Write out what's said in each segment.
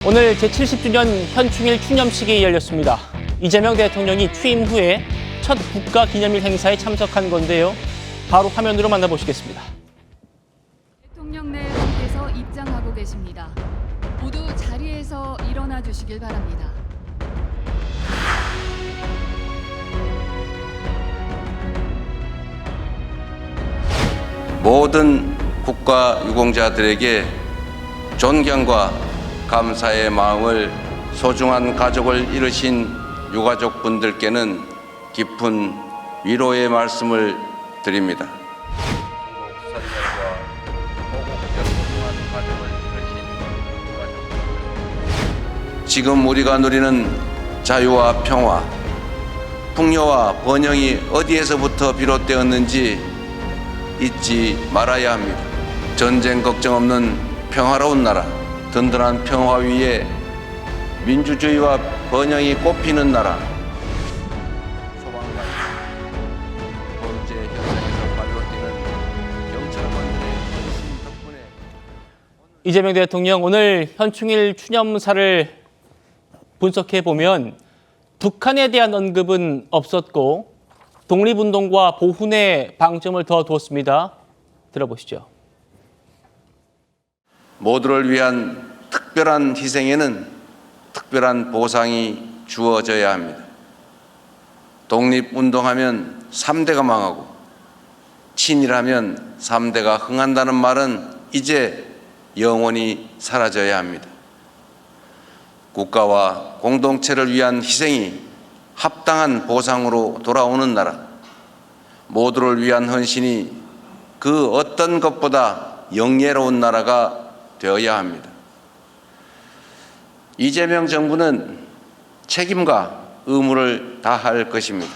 오늘 제70주년 현충일 추념식이 열렸습니다. 이재명 대통령이 취임 후에 첫 국가기념일 행사에 참석한 건데요. 바로 화면으로 만나보시겠습니다. 대통령네분께서 입장하고 계십니다. 모두 자리에서 일어나 주시길 바랍니다. 모든 국가 유공자들에게 존경과 감사의 마음을 소중한 가족을 잃으신 유가족분들께는 깊은 위로의 말씀을 드립니다. 지금 우리가 누리는 자유와 평화, 풍요와 번영이 어디에서부터 비롯되었는지 잊지 말아야 합니다. 전쟁 걱정 없는 평화로운 나라, 든든한 평화 위에 민주주의와 번영이 꽃피는 나라. 소방관, 범죄 현장에서 발로 뛰는 경찰관들의 헌신 덕분에 이재명 대통령 오늘 현충일 추념사를 분석해 보면 북한에 대한 언급은 없었고 독립운동과 보훈에 방점을 더 두었습니다. 들어보시죠. 모두를 위한 특별한 희생에는 특별한 보상이 주어져야 합니다. 독립운동하면 3대가 망하고 친일하면 3대가 흥한다는 말은 이제 영원히 사라져야 합니다. 국가와 공동체를 위한 희생이 합당한 보상으로 돌아오는 나라, 모두를 위한 헌신이 그 어떤 것보다 영예로운 나라가 되어야 합니다. 이재명 정부는 책임과 의무를 다할 것입니다.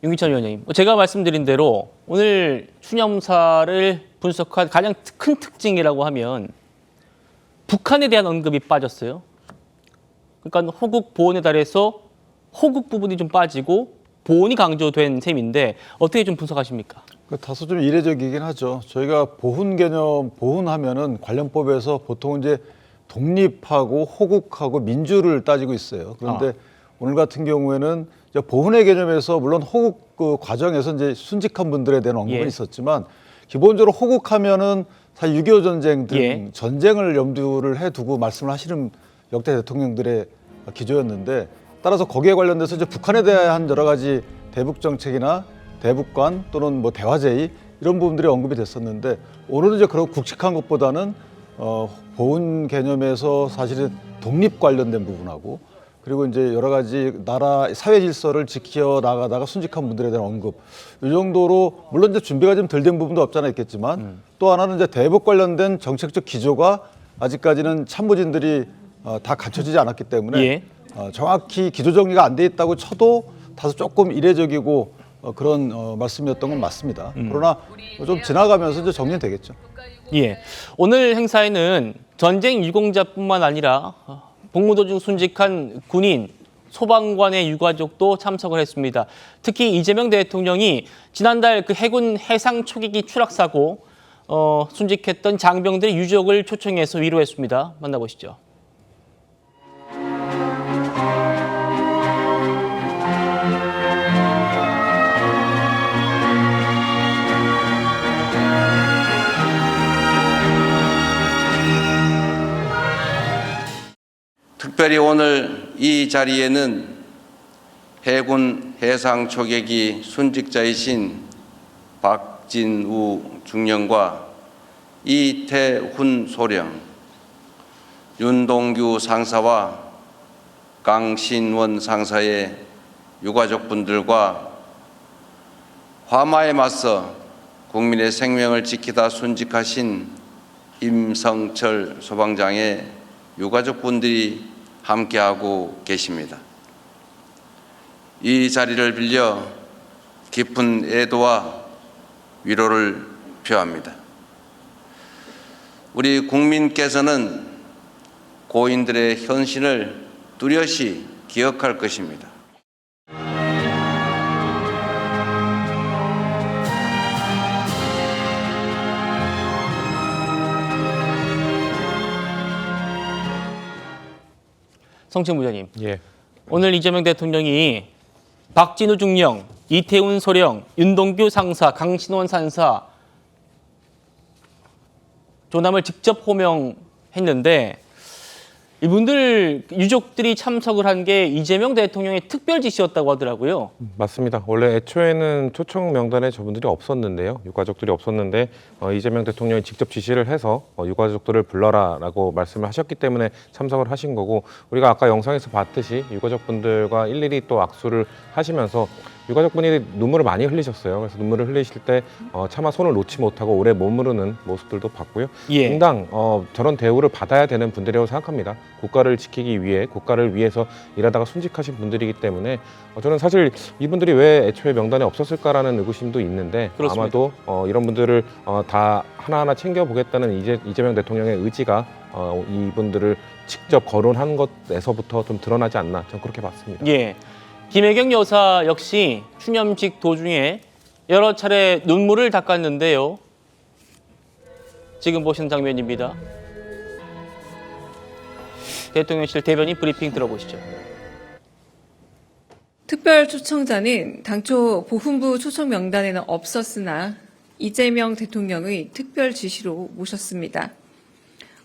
윤기천 위원님, 제가 말씀드린 대로 오늘 추념사를 분석한 가장 큰 특징이라고 하면 북한에 대한 언급이 빠졌어요. 그러니까 호국 보훈의 달에서 호국 부분이 좀 빠지고 보훈이 강조된 셈인데 어떻게 좀 분석하십니까? 다소 좀 이례적이긴 하죠. 저희가 보훈 개념, 보훈하면은 관련법에서 보통 이제 독립하고 호국하고 민주를 따지고 있어요. 그런데 오늘 같은 경우에는 이제 보훈의 개념에서 물론 호국 그 과정에서 이제 순직한 분들에 대한 언급은 있었지만 기본적으로 호국하면은 사실 6.25 전쟁 등 전쟁을 염두를 해두고 말씀을 하시는 역대 대통령들의 기조였는데 따라서 거기에 관련돼서 이제 북한에 대한 여러 가지 대북 정책이나 대북관 또는 뭐 대화제의 이런 부분들이 언급이 됐었는데 오늘은 이제 그런 굵직한 것보다는 보훈 개념에서 사실은 독립 관련된 부분하고 그리고 이제 여러 가지 나라 사회 질서를 지켜 나가다가 순직한 분들에 대한 언급 이 정도로 물론 이제 준비가 좀 덜 된 부분도 없지 않아 있겠지만 또 하나는 이제 대북 관련된 정책적 기조가 아직까지는 참모진들이 다 갖춰지지 않았기 때문에 정확히 기조 정리가 안 돼 있다고 쳐도 다소 조금 이례적이고 그런 말씀이었던 건 맞습니다. 그러나 좀 지나가면서 이제 정리는 되겠죠. 오늘 행사에는 전쟁 유공자뿐만 아니라 복무 도중 순직한 군인, 소방관의 유가족도 참석을 했습니다. 특히 이재명 대통령이 지난달 그 해군 해상 초계기 추락 사고 순직했던 장병들의 유족을 초청해서 위로했습니다. 만나보시죠. 특별히 오늘 이 자리에는 해군 해상 초계기 순직자이신 박진우 중령과 이태훈 소령, 윤동규 상사와 강신원 상사의 유가족분들과 화마에 맞서 국민의 생명을 지키다 순직하신 임성철 소방장의 유가족분들이 함께하고 계십니다. 이 자리를 빌려 깊은 애도와 위로를 표합니다. 우리 국민께서는 고인들의 헌신을 뚜렷이 기억할 것입니다. 성층 부장님. 예. 오늘 이재명 대통령이 박진우 중령, 이태훈 소령, 윤동규 상사, 강신원 산사 조남을 직접 호명했는데 이분들 유족들이 참석을 한 게 이재명 대통령의 특별 지시였다고 하더라고요. 맞습니다. 원래 애초에는 초청 명단에 저분들이 없었는데요. 유가족들이 없었는데 이재명 대통령이 직접 지시를 해서 유가족들을 불러라라고 말씀을 하셨기 때문에 참석을 하신 거고, 우리가 아까 영상에서 봤듯이 유가족분들과 일일이 또 악수를 하시면서 유가족분이 눈물을 많이 흘리셨어요. 그래서 눈물을 흘리실 때 차마 손을 놓지 못하고 오래 머무르는 모습들도 봤고요. 예.应당 저런 대우를 받아야 되는 분들이라고 생각합니다. 국가를 지키기 위해, 국가를 위해서 일하다가 순직하신 분들이기 때문에 저는 사실 이분들이 왜 애초에 명단에 없었을까라는 의구심도 있는데, 그렇습니다. 아마도 이런 분들을 다 하나하나 챙겨보겠다는 이재명 대통령의 의지가 이분들을 직접 거론한 것에서부터 좀 드러나지 않나, 저는 그렇게 봤습니다. 예. 김혜경 여사 역시 추념식 도중에 여러 차례 눈물을 닦았는데요. 지금 보시는 장면입니다. 대통령실 대변인 브리핑 들어보시죠. 특별 초청자는 당초 보훈부 초청 명단에는 없었으나 이재명 대통령의 특별 지시로 모셨습니다.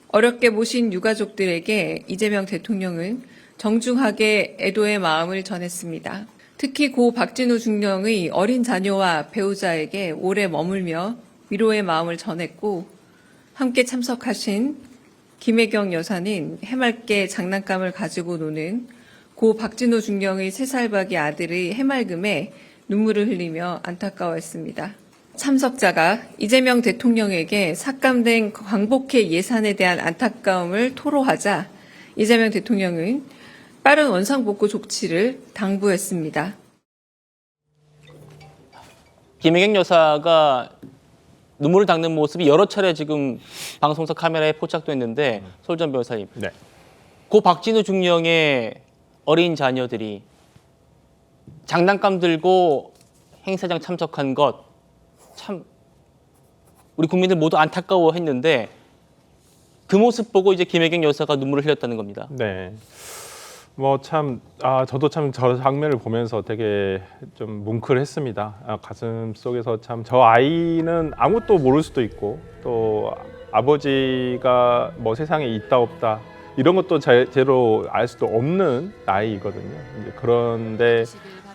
어렵게 모신 유가족들에게 이재명 대통령은 정중하게 애도의 마음을 전했습니다. 특히 고 박진우 중령의 어린 자녀와 배우자에게 오래 머물며 위로의 마음을 전했고, 함께 참석하신 김혜경 여사는 해맑게 장난감을 가지고 노는 고 박진우 중령의 3살박이 아들의 해맑음에 눈물을 흘리며 안타까워했습니다. 참석자가 이재명 대통령에게 삭감된 광복회 예산에 대한 안타까움을 토로하자 이재명 대통령은 빠른 원상복구 조치를 당부했습니다. 김혜경 여사가 눈물을 닦는 모습이 여러 차례 지금 방송사 카메라에 포착됐는데, 솔전 변호사님, 네. 고 박진우 중령의 어린 자녀들이 장난감 들고 행사장 참석한 것 참 우리 국민들 모두 안타까워했는데, 그 모습 보고 이제 김혜경 여사가 눈물을 흘렸다는 겁니다. 네. 저도 참 저 장면을 보면서 되게 좀 뭉클했습니다. 가슴 속에서 참 저 아이는 아무것도 모를 수도 있고, 또 아버지가 뭐 세상에 있다 없다 이런 것도 제대로 알 수도 없는 아이거든요. 이제 그런데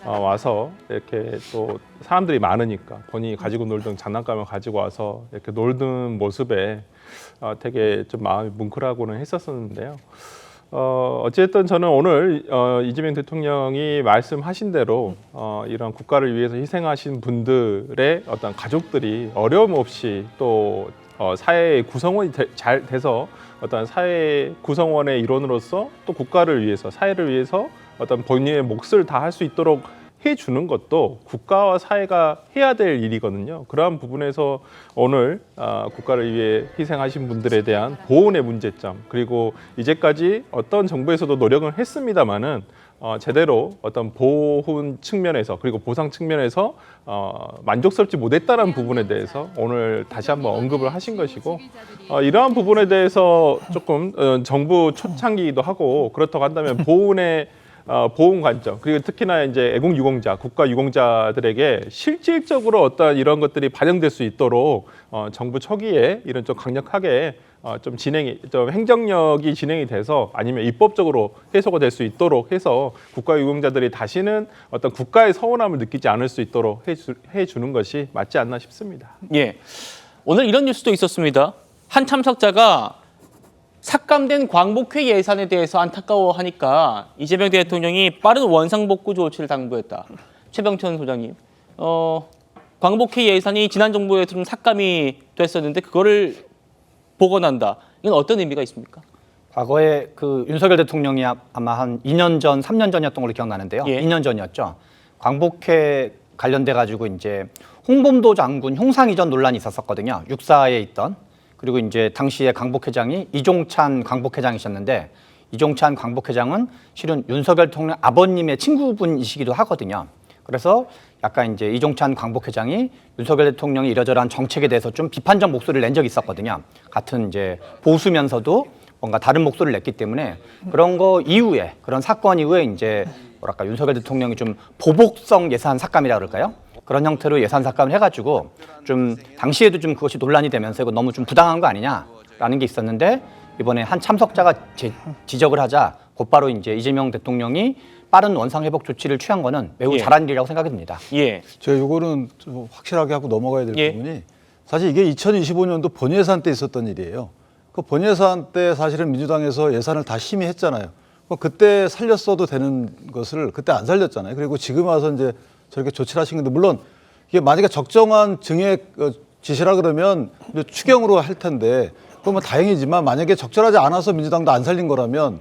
와서 이렇게 또 사람들이 많으니까 본인이 가지고 놀던 장난감을 가지고 와서 이렇게 놀던 모습에 되게 좀 마음이 뭉클하고는 했었었는데요. 어쨌든 저는 오늘 이재명 대통령이 말씀하신 대로 이런 국가를 위해서 희생하신 분들의 어떤 가족들이 어려움 없이 또 사회의 구성원이 잘 돼서 어떤 사회 구성원의 일원으로서 또 국가를 위해서, 사회를 위해서 어떤 본인의 몫을 다 할 수 있도록 해주는 것도 국가와 사회가 해야 될 일이거든요. 그러한 부분에서 오늘 국가를 위해 희생하신 분들에 대한 보훈의 문제점, 그리고 이제까지 어떤 정부에서도 노력을 했습니다마는 제대로 어떤 보훈 측면에서, 그리고 보상 측면에서 만족스럽지 못했다는 부분에 대해서 오늘 다시 한번 언급을 하신 것이고, 이러한 부분에 대해서 조금 정부 초창기이기도 하고, 그렇다고 한다면 보훈의 보훈 관점, 그리고 특히나 이제 애국 유공자, 국가 유공자들에게 실질적으로 어떤 이런 것들이 반영될 수 있도록 정부 초기에 이런 좀 강력하게 좀 행정력이 진행이 돼서, 아니면 입법적으로 해소가 될 수 있도록 해서 국가 유공자들이 다시는 어떤 국가의 서운함을 느끼지 않을 수 있도록 해주는 것이 맞지 않나 싶습니다. 예, 오늘 이런 뉴스도 있었습니다. 한 참석자가 삭감된 광복회 예산에 대해서 안타까워하니까 이재명 대통령이 빠른 원상복구 조치를 당부했다. 최병천 소장님, 광복회 예산이 지난 정부에 좀 삭감이 됐었는데 그거를 복원한다. 이건 어떤 의미가 있습니까? 과거에 그 윤석열 대통령이 아마 한 2년 전, 3년 전이었던 걸로 기억나는데요. 예. 2년 전이었죠. 광복회 관련돼 가지고 이제 홍범도 장군 형상 이전 논란이 있었거든요. 육사에 있던. 그리고 이제 당시에 광복회장이 이종찬 광복회장이셨는데, 이종찬 광복회장은 실은 윤석열 대통령 아버님의 친구분이시기도 하거든요. 그래서 약간 이제 이종찬 광복회장이 윤석열 대통령이 이러저러한 정책에 대해서 좀 비판적 목소리를 낸 적이 있었거든요. 같은 이제 보수면서도 뭔가 다른 목소리를 냈기 때문에 그런 거 이후에 그런 사건 이후에 이제 뭐랄까 윤석열 대통령이 좀 보복성 예산 삭감이라 그럴까요? 그런 형태로 예산 삭감을 해가지고 좀 당시에도 좀 그것이 논란이 되면서 이거 너무 좀 부당한 거 아니냐라는 게 있었는데 이번에 한 참석자가 지적을 하자 곧바로 이제 이재명 대통령이 빠른 원상 회복 조치를 취한 거는 매우 예. 잘한 일이라고 생각이 듭니다. 예. 제가 이거는 좀 확실하게 하고 넘어가야 될 예. 부분이 사실 이게 2025년도 본예산 때 있었던 일이에요. 그 본예산 때 사실은 민주당에서 예산을 다 심의했잖아요. 그때 살렸어도 되는 것을 그때 안 살렸잖아요. 그리고 지금 와서 이제 저렇게 조치를 하신 건데 물론 이게 만약에 적정한 증액 지시라 그러면 이제 추경으로 할 텐데 그건 뭐 다행이지만 만약에 적절하지 않아서 민주당도 안 살린 거라면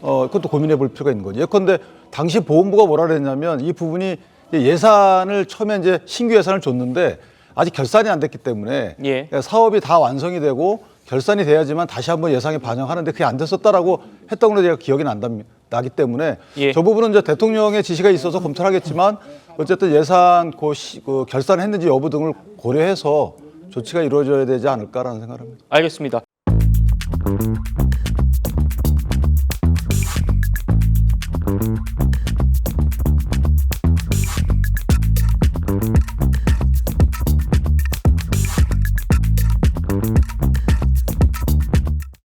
그것도 고민해 볼 필요가 있는 거죠. 예컨대 당시 보훈부가 뭐라 그랬냐면 이 부분이 예산을 처음에 이제 신규 예산을 줬는데 아직 결산이 안 됐기 때문에 예. 사업이 다 완성이 되고 결산이 돼야지만 다시 한번 예산에 반영하는데 그게 안 됐었다라고 했던 걸로 제가 기억이 나기 때문에 예. 저 부분은 이제 대통령의 지시가 있어서 검토하겠지만 어쨌든 예산 결산했는지 여부 등을 고려해서 조치가 이루어져야 되지 않을까라는 생각을 합니다. 알겠습니다.